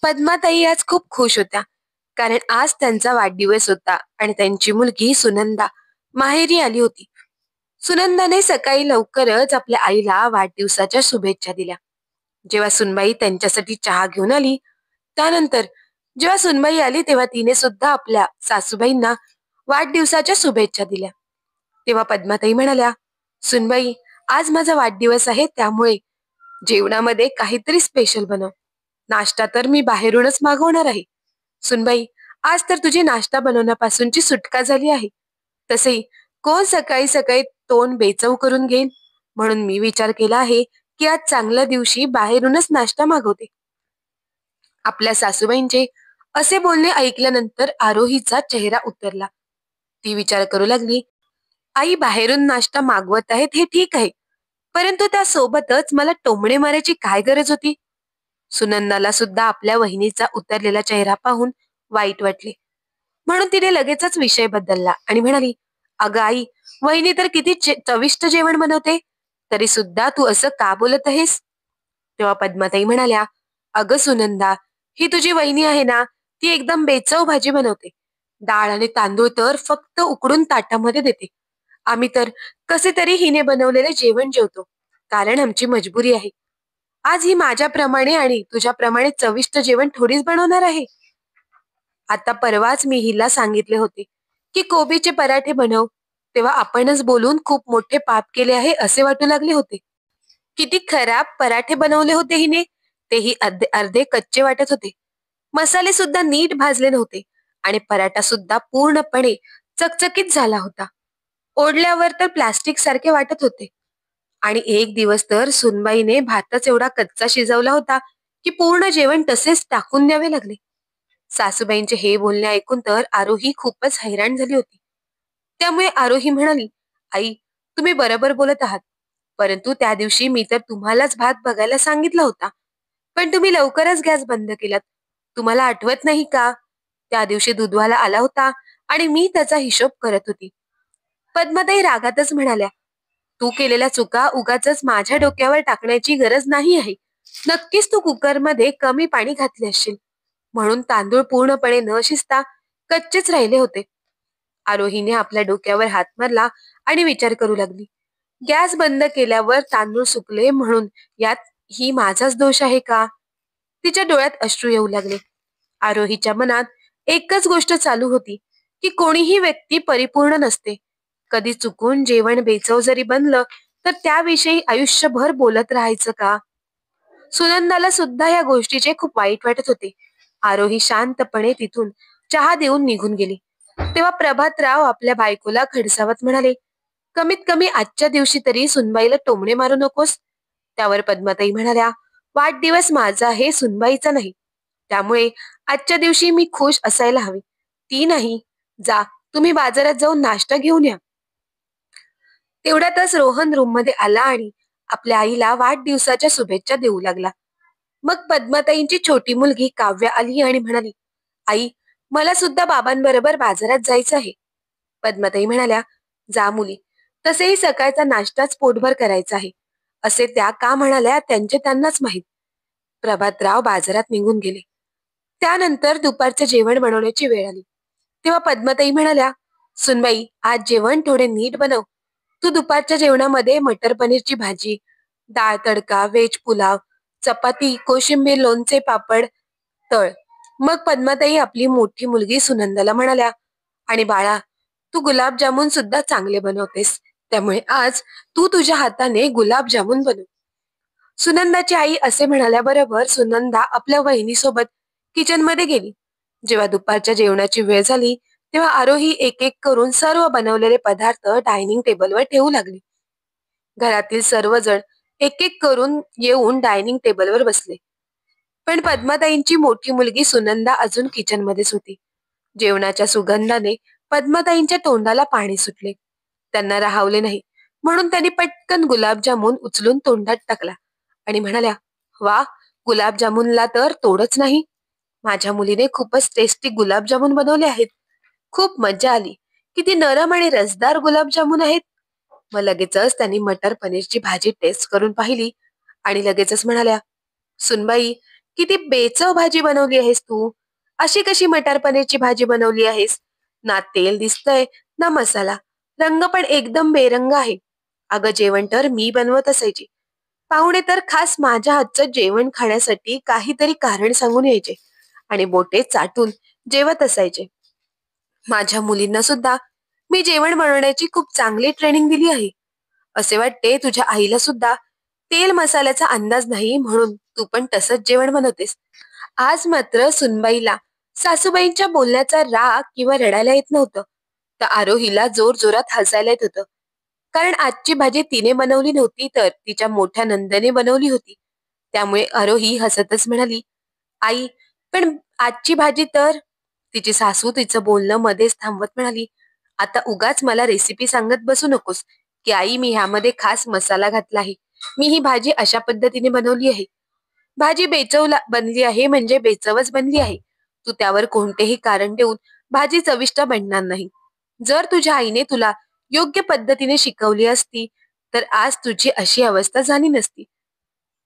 पद्माताई आज खूप खुश होत्या, कारण आज त्यांचा वाढदिवस होता आणि त्यांची मुलगी सुनंदा माहेरी आली होती. सुनंदाने सकाळी लवकरच आपल्या आईला वाढदिवसाच्या शुभेच्छा दिल्या. जेव्हा सुनबाई त्यांच्यासाठी चहा घेऊन आली, त्यानंतर जेव्हा सुनबाई आली तेव्हा तिने सुद्धा आपल्या सासूबाईंना वाढदिवसाच्या शुभेच्छा दिल्या. तेव्हा पद्माताई म्हणाल्या, सुनबाई, आज माझा वाढदिवस आहे, त्यामुळे जेवणामध्ये काहीतरी स्पेशल बनव. नाश्ता तर मी बाहेरूनच मागवणार आहे. सुनबाई, आज तर तुझी नाश्ता बनवण्यापासूनची सुटका झाली आहे. तसेही कोण सकाळी सकाळी तोंड बेचव करून घेईल, म्हणून मी विचार केला आहे की आज चांगल्या दिवशी बाहेरूनच नाश्ता मागवते. आपल्या सासूबाईंचे असे बोलणे ऐकल्यानंतर आरोहीचा चेहरा उतरला. ती विचार करू लागली, आई बाहेरून नाश्ता मागवत आहेत हे ठीक आहे, परंतु त्यासोबतच मला टोमणे मारायची काय गरज होती? सुनंदाला सुद्धा आपल्या वहिनीचा उतरलेला चेहरा पाहून वाईट वाटले, म्हणून तिने लगेचच विषय बदलला आणि म्हणाली, अगं आई, वहिनी तर किती चविष्ट जेवण बनवते, तरी सुद्धा तू असं का बोलत आहेस? तेव्हा पद्माताई म्हणाल्या, अगं सुनंदा, ही तुझी वहिनी आहे ना, ती एकदम बेचव भाजी बनवते. डाळ आणि तांदूळ तर फक्त उकडून ताटामध्ये देते. आम्ही तर कसे तरी हिने बनवलेले जेवण जेवतो, कारण आमची मजबुरी आहे. आज ही माझ्याप्रमाणे आणि तुझ्याप्रमाणे चविष्ट जेवण थोडीच बनवणार आहे. आता परवाच मी हिला सांगितले होते की कोबीचे पराठे बनव, तेव्हा आपणच बोलून खूप मोठे पाप केले आहे असे वाटू लागले होते. किती खराब पराठे बनवले होते हिने, तेही अर्धे अर्धे कच्चे वाटत होते. मसाले सुद्धा नीट भाजले नव्हते आणि पराठा सुद्धा पूर्णपणे चकचकीत झाला होता. ओढल्यावर तर प्लास्टिक सारखे वाटत होते. आणि एक दिवस तर सुनबाईने भातच एवढा कच्चा शिजवला होता की पूर्ण जेवण तसेच टाकून द्यावे लागले. सासूबाईंचे हे बोलणे ऐकून तर आरोही खूपच हैराण झाली होती. त्यामुळे आरोही म्हणाली, आई, तुम्ही बरोबर बोलत आहात, परंतु त्या दिवशी मी तर तुम्हालाच भात बघायला सांगितला होता, पण तुम्ही लवकरच गॅस बंद केलात. तुम्हाला आठवत नाही का? त्या दिवशी दूधवाला आला होता आणि मी त्याचा हिशोब करत होती. पद्माताई रागातच म्हणाल्या, तू केलेल्या चुका उगाचच माझ्या डोक्यावर टाकण्याची गरज नाही आहे. नक्कीच तू कुकरमध्ये कमी पाणी घातले असशील, म्हणून तांदूळ पूर्णपणे न शिजता कच्चेच राहिले होते. आरोहीने आपल्या डोक्यावर हात मारला आणि विचार करू लागली. गॅस बंद केल्यावर तांदूळ सुकले म्हणून यात ही माझाच दोष आहे का? तिच्या डोळ्यात अश्रू येऊ लागले. आरोहीच्या मनात एकच गोष्ट चालू होती की कोणीही व्यक्ती परिपूर्ण नसते. कधी चुकून जेवण बेचव जरी बनलं तर त्याविषयी आयुष्यभर बोलत राहायचं का? सुनंदाला सुद्धा या गोष्टीचे खूप वाईट वाटत होते. आरोही शांतपणे तिथून चहा देऊन निघून गेली. तेव्हा प्रभातराव आपल्या बायकोला खडसावत म्हणाले, कमीत कमी आजच्या दिवशी तरी सुनबाईला टोमणे मारू नकोस. त्यावर पद्माताई म्हणाल्या, वाढदिवस माझा आहे, सुनबाईचा नाही. त्यामुळे आजच्या दिवशी मी खुश असायला हवी, ती नाही. जा, तुम्ही बाजारात जाऊन नाश्ता घेऊन या. तेवढ्यातच रोहन रूम मध्ये आला आणि आपल्या आईला वाढदिवसाच्या शुभेच्छा देऊ लागला. मग पद्माताईंची छोटी मुलगी काव्या आली आणि म्हणाली, आई, मला सुद्धा बाबांबरोबर बाजारात जायचं आहे. पद्माताई म्हणाल्या, जा मुली, तसेही सकाळचा नाश्ताच पोटभर करायचा आहे. असे त्या का म्हणाल्या त्यांचे त्यांनाच माहीत. प्रभातराव बाजारात निघून गेले. त्यानंतर दुपारचे जेवण बनवण्याची वेळ आली. तेव्हा पद्माताई म्हणाल्या, सुनबाई, आज जेवण थोडे नीट बनव. तू दुपारच्या जेवणामध्ये मटर पनीरची भाजी, डाळ तडका, व्हेज पुलाव, चपाती, कोशिंबीर, लोणचे, पापड तळ. मग पद्माताई आपली मोठी मुलगी सुनंदाला म्हणाल्या, आणि बाळा, तू गुलाबजामुन सुद्धा चांगले बनवतेस, त्यामुळे आज तू तुझ्या हाताने गुलाबजामुन बनव. सुनंदाची आई असे म्हणाल्याबरोबर सुनंदा आपल्या वहिनीसोबत किचनमध्ये गेली. जेव्हा दुपारच्या जेवणाची वेळ झाली तेव्हा आरोही एक एक करून सर्व बनवलेले पदार्थ डायनिंग टेबलवर ठेवू लागली. घरातील सर्वजण एक एक करून येऊन डायनिंग टेबलवर बसले. पण पद्माताईंची मोठी मुलगी सुनंदा अजून किचनमध्येच होती. जेवणाच्या सुगंधाने पद्माताईंच्या तोंडाला पाणी सुटले. त्यांना राहावले नाही, म्हणून त्यांनी पटकन गुलाबजामुन उचलून तोंडात टाकला आणि म्हणाल्या, वा, गुलाबजामुनला तर तोडच नाही. माझ्या मुलीने खूपच टेस्टी गुलाबजामुन बनवले आहेत. खूप मजा आली. किती नरम आणि रसदार गुलाबजामुन आहेत. मग लगेचच त्यांनी मटर पनीरची भाजी टेस्ट करून पाहिली आणि लगेचच म्हणाल्या, सुनबाई, किती बेचव भाजी बनवली आहेस तू. अशी कशी मटार पनीरची भाजी बनवली आहेस. ना तेल दिसतंय ना मसाला. रंग पण एकदम बेरंग आहे. अगं जेवण तर मी बनवत असायची. पाहुणे तर खास माझ्या हातचं जेवण खाण्यासाठी काहीतरी कारण सांगून यायचे आणि बोटे चाटून जेवत असायचे. माझ्या मुलींना सुद्धा मी जेवण बनवण्याची खूप चांगली ट्रेनिंग दिली आहे. असे वाटते तुझ्या आईला सुद्धा तेल मसाल्याचा अंदाज नाही म्हणून तू पण तसंच जेवण बनवतेस. आज मात्र सुनबाईला सासूबाईंच्या बोलण्याचा राग किंवा रडायला येत नव्हतं. तर आरोहीला जोर जोरात हसायला येत होतं. कारण आजची भाजी तिने बनवली नव्हती तर तिच्या मोठ्या नंदने बनवली होती. त्यामुळे आरोही हसतच म्हणाली, आई, पण आजची भाजी तर. तिची सासू तिचं बोलणं मध्येच थांबवत म्हणाली, आता उगाच मला रेसिपी सांगत बसू नकोस की आई मी ह्यामध्ये खास मसाला घातला आहे. मी ही भाजी अशा पद्धतीने बनवली आहे. भाजी बेचवला बनली आहे म्हणजे बेचवच बनली आहे. तू त्यावर कोणतेही कारण देऊन भाजी चविष्ट बनणार नाही. जर तुझ्या आईने तुला योग्य पद्धतीने शिकवली असती तर आज तुझी अशी अवस्था झाली नसती.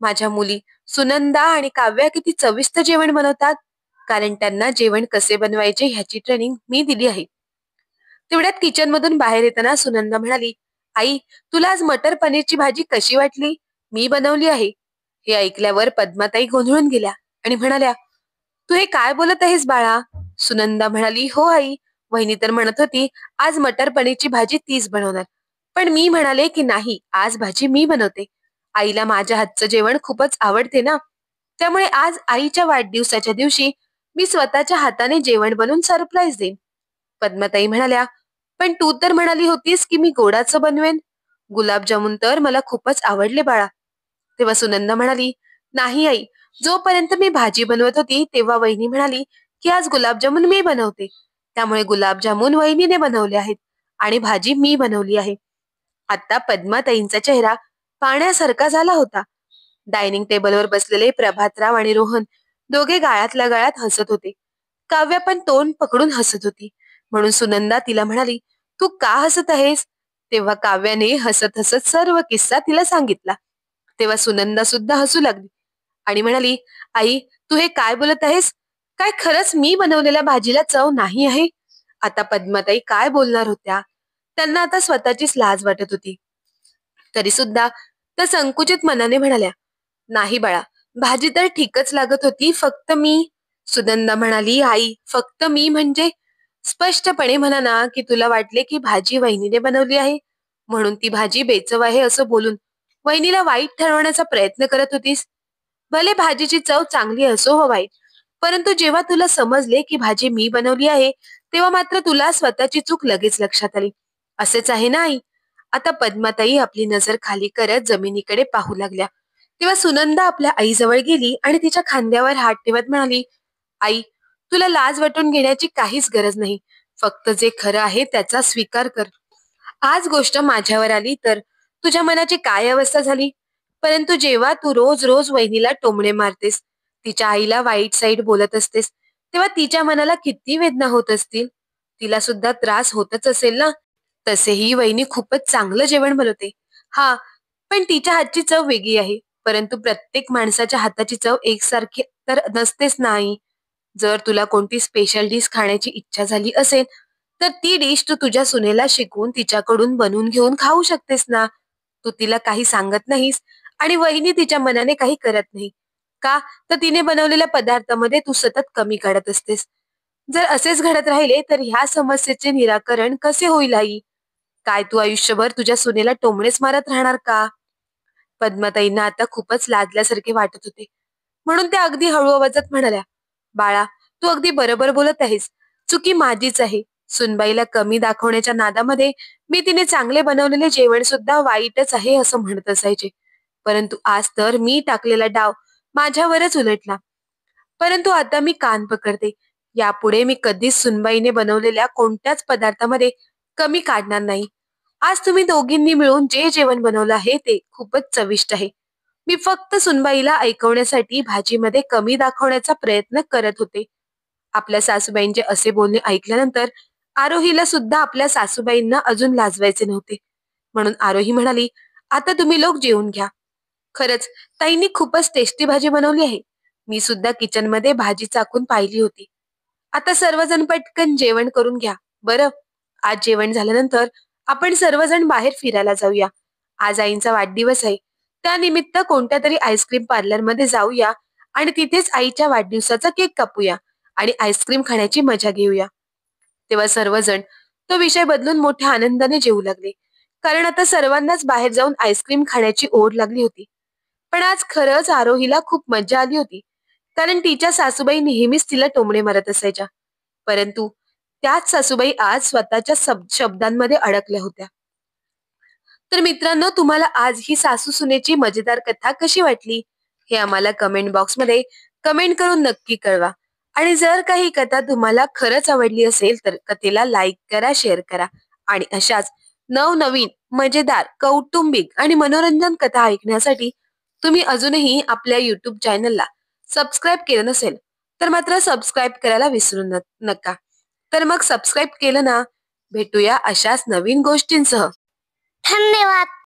माझ्या मुली सुनंदा आणि काव्या किती चविष्ट जेवण बनवतात कारण त्यांना जेवण कसे बनवायचे ह्याची ट्रेनिंग मी दिली आहे. तेवढ्यात किचन मधून बाहेर येताना सुनंदा म्हणाली, आई, तुला आज मटर पनीरची भाजी कशी वाटली. मी बनवली आहे. हे ऐकल्यावर पद्माताई गोंधळून गेल्या आणि म्हणाल्या, तू हे काय बोलत आहेस बाळा. सुनंदा म्हणाली, हो आई, वहिनी तर म्हणत होती आज मटर पनीरची भाजी तीच बनवणार. पण मी म्हणाले की नाही, आज भाजी मी बनवते. आईला माझ्या हातचं जेवण खूपच आवडते ना. त्यामुळे आज आईच्या वाढदिवसाच्या दिवशी मी स्वतःच्या हाताने जेवण बनवून सरप्राईज देईन. पद्माताई म्हणाल्या, पण तू तर म्हणाली होतीस की मी गोडाचं बनवेन. गुलाबजामुन तर मला खूपच आवडले बाळा. तेव्हा सुनंदा म्हणाली, नाही आई, जोपर्यंत मी भाजी बनवत होती तेव्हा वहिनी म्हणाली की आज गुलाबजामुन मी बनवते. त्यामुळे गुलाबजामुन वहिनीने बनवले आहेत आणि भाजी मी बनवली आहे. आता पद्माताईंचा चेहरा पाण्यासारखा झाला होता. डायनिंग टेबलवर बसलेले प्रभातराव आणि रोहन दोघे गाळातल्या गाळात हसत होते. काव्या पण तोंड पकडून हसत होती. म्हणून सुनंदा तिला म्हणाली, तू का हसत आहेस. तेव्हा काव्याने हसत हसत सर्व किस्सा तिला सांगितला. तेव्हा सुनंदा सुद्धा हसू लागली आणि म्हणाली, आई, तू हे काय बोलत आहेस. काय खरंच मी बनवलेल्या भाजीला चव नाही आहे. आता पद्माताई काय बोलणार होत्या. त्यांना आता स्वतःचीच लाज वाटत होती. तरी सुद्धा त्या संकुचित मनाने म्हणाल्या, नाही बाळा, भाजी तर ठीकच लागत होती, फक्त मी. सुनंदा म्हणाली, आई, फक्त मी म्हणजे. स्पष्टपणे म्हणा ना की तुला वाटले की भाजी वहिनीने बनवली आहे म्हणून ती भाजी बेचव आहे असं बोलून वहिनीला वाईट ठरवण्याचा प्रयत्न करत होतीस. भले भाजीची चव चांगली असो व वाईट, परंतु जेव्हा तुला समजले की भाजी मी बनवली आहे तेव्हा मात्र तुला स्वतःची चूक लगेच लक्षात आली. असेच आहे ना आई. आता पद्माताई आपली नजर खाली करत जमिनीकडे पाहू लागल्या. तेव्हा सुनंदा आपल्या आईजवळ गेली आणि तिच्या खांद्यावर हात ठेवत म्हणाली, आई, तुला लाज वाटून घेण्याची काहीच गरज नाही. फक्त जे खरं आहे त्याचा स्वीकार कर. आज गोष्ट माझ्यावर आली तर तुझ्या मनाची काय अवस्था झाली. परंतु जेव्हा तू रोज रोज वहिनीला टोमणे मारतेस, तिच्या आईला वाईट साईड बोलत असतेस, तेव्हा तिच्या मनाला किती वेदना होत असतील. तिला सुद्धा त्रास होतच असेल ना. तसेही वहिनी खूपच चांगलं जेवण बनवते. हा, पण तिच्या हातची चव वेगळी आहे. परंतु प्रत्येक माणसाच्या हाताची चव एकसारखी तर नसतेच नाही. जर तुला कोणती स्पेशल डिश खाण्याची इच्छा झाली असेल तर ती डिश तू तुझ्या सुनेला शिकवून तिच्याकडून बनवून घेऊन खाऊ शकतेस ना. तू तिला काही सांगत नाहीस आणि वहिनी तिच्या मनाने काही करत नाही. का तर तिने बनवलेल्या पदार्थामध्ये तू सतत कमी काढत असतेस. जर असेच घडत राहिले तर ह्या समस्येचे निराकरण कसे होईल आई. काय तू आयुष्यभर तुझ्या सुनेला टोमणेच मारत राहणार का. पद्माताईंना आता खूपच लाजल्यासारखे वाटत होते. म्हणून त्या अगदी हळू आवाजात म्हणाल्या, बाळा, तू अगदी बरोबर बोलत आहेस. चुकी माझीच आहे. सुनबाईला कमी दाखवण्याच्या नादामध्ये मी तिने चांगले बनवलेले जेवण सुद्धा वाईटच आहे असं म्हणत असायचे. परंतु आज तर मी टाकलेला डाव माझ्यावरच उलटला. परंतु आता मी कान पकडते. यापुढे मी कधीच सुनबाईने बनवलेल्या कोणत्याच पदार्थामध्ये कमी काढणार नाही. आज तुम्ही दोघींनी मिळून जे जेवण बनवलं आहे ते खूपच चविष्ट आहे. मी फक्त सुनबाईला ऐकवण्यासाठी भाजीमध्ये कमी दाखवण्याचा प्रयत्न करत होते. आपल्या सासूबाईंचे असे बोलणे ऐकल्यानंतर आरोहीला सुद्धा आपल्या सासूबाईंना अजून लाजवायचे नव्हते. म्हणून आरोही म्हणाली, आता तुम्ही लोक जेवून घ्या. खरंच ताईंनी खूपच टेस्टी भाजी बनवली आहे. मी सुद्धा किचनमध्ये भाजी चाकून पाहिली होती. आता सर्वजण पटकन जेवण करून घ्या. बरं, आज जेवण झाल्यानंतर आपण सर्वजण बाहेर फिरायला जाऊया. आज आईंचा वाढदिवस आहे. त्यानिमित्त कोणत्या तरी आईस्क्रीम पार्लरमध्ये जाऊया आणि तिथेच आईच्या वाढदिवसाचा केक कापूया आणि आईस्क्रीम खाण्याची मजा घेऊया. तेव्हा सर्वजण तो विषय बदलून मोठ्या आनंदाने जेवू लागले. कारण आता सर्वांनाच बाहेर जाऊन आईस्क्रीम खाण्याची ओढ लागली होती. पण आज खरंच आरोहीला खूप मज्जा आली होती. कारण तिच्या सासूबाई नेहमीच तिला टोमणे मारत असायच्या. परंतु त्याच सासूबाई आज स्वतःच्या शब्दांमध्ये अडकल्या होत्या. तर मित्रांनो, तुम्हाला आज ही सासू सुनेची मजेदार कथा कशी वाटली हे आम्हाला कमेंट बॉक्समध्ये कमेंट करून नक्की कळवा. आणि जर काही कथा तुम्हाला खरंच आवडली असेल तर कथेला लाईक करा, शेअर करा आणि अशाच नवनवीन मजेदार कौटुंबिक आणि मनोरंजन कथा ऐकण्यासाठी तुम्ही अजूनही आपल्या युट्यूब चॅनलला सबस्क्राईब केलं नसेल तर मात्र सबस्क्राईब करायला विसरू नका. तर मग सबस्क्राईब केलं ना. भेटूया अशाच नवीन गोष्टींसह. धन्यवाद.